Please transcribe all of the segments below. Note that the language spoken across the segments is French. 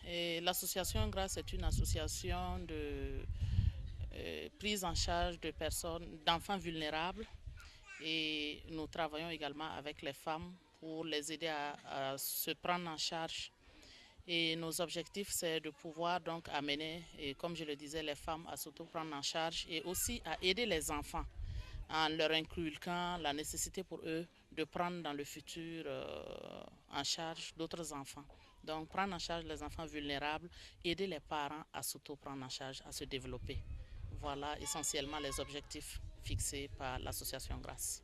L'association Grâce est une association de prise en charge de personnes, d'enfants vulnérables, et nous travaillons également avec les femmes pour les aider à se prendre en charge. Et nos objectifs, c'est de pouvoir donc amener, et comme je le disais, les femmes à s'auto-prendre en charge et aussi à aider les enfants en leur inculquant la nécessité pour eux de prendre dans le futur en charge d'autres enfants. Donc prendre en charge les enfants vulnérables, aider les parents à s'auto-prendre en charge, à se développer. Voilà essentiellement les objectifs fixés par l'association Grâce.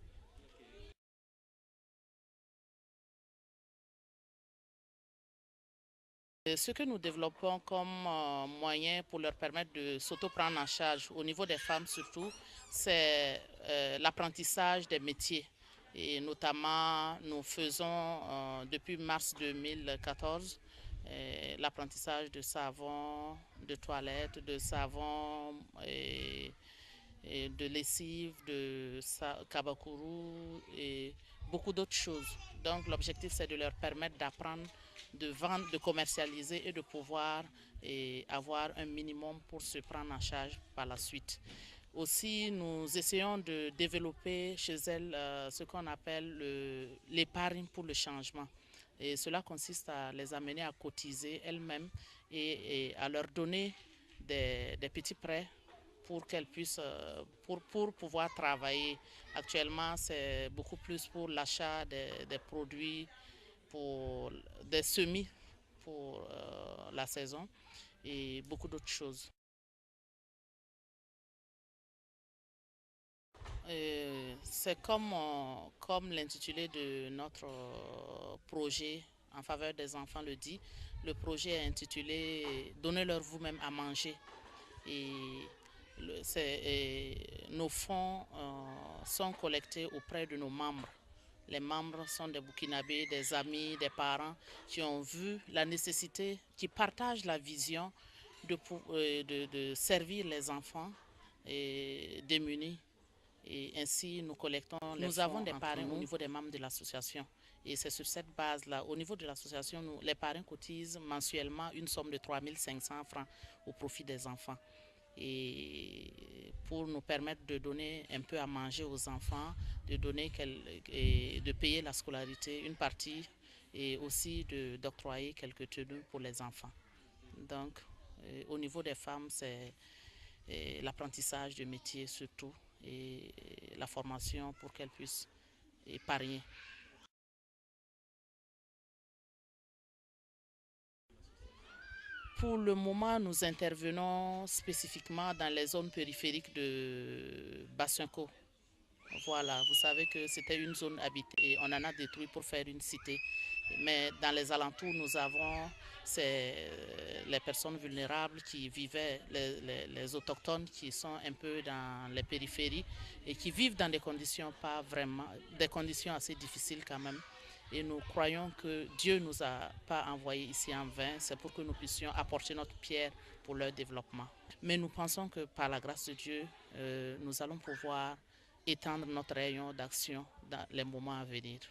Ce que nous développons comme moyen pour leur permettre de s'auto-prendre en charge, au niveau des femmes surtout, c'est l'apprentissage des métiers. Et notamment, nous faisons depuis mars 2014 l'apprentissage de savon, de toilette, de savon et de lessive, de kabakuru et beaucoup d'autres choses. Donc l'objectif, c'est de leur permettre d'apprendre, de vendre, de commercialiser et de pouvoir avoir un minimum pour se prendre en charge par la suite. Aussi, nous essayons de développer chez elles ce qu'on appelle l'épargne pour le changement. Et cela consiste à les amener à cotiser elles-mêmes et à leur donner des petits prêts pour qu'elles puissent, pour pouvoir travailler. Actuellement, c'est beaucoup plus pour l'achat des produits, pour des semis pour la saison et beaucoup d'autres choses. C'est comme l'intitulé de notre projet en faveur des enfants le dit. Le projet est intitulé Donnez-leur vous-même à manger. Et nos fonds sont collectés auprès de nos membres. Les membres sont des Burkinabés, des amis, des parents qui ont vu la nécessité, qui partagent la vision de servir les enfants démunis. Et ainsi, nous collectons les fonds. Nous avons des parrains au niveau des membres de l'association. Et c'est sur cette base-là, au niveau de l'association, les parrains cotisent mensuellement une somme de 3 500 francs au profit des enfants. Et pour nous permettre de donner un peu à manger aux enfants, de payer la scolarité, une partie, et aussi d'octroyer quelques tenues pour les enfants. Donc, au niveau des femmes, c'est l'apprentissage de métiers surtout et la formation pour qu'elles puissent épargner. Pour le moment, nous intervenons spécifiquement dans les zones périphériques de Bassinco. Voilà, vous savez que c'était une zone habitée et on en a détruit pour faire une cité. Mais dans les alentours, nous avons les personnes vulnérables qui vivaient, les autochtones qui sont un peu dans les périphéries et qui vivent dans des conditions pas vraiment, des conditions assez difficiles quand même. Et nous croyons que Dieu ne nous a pas envoyés ici en vain, c'est pour que nous puissions apporter notre pierre pour leur développement. Mais nous pensons que par la grâce de Dieu, nous allons pouvoir étendre notre rayon d'action dans les moments à venir.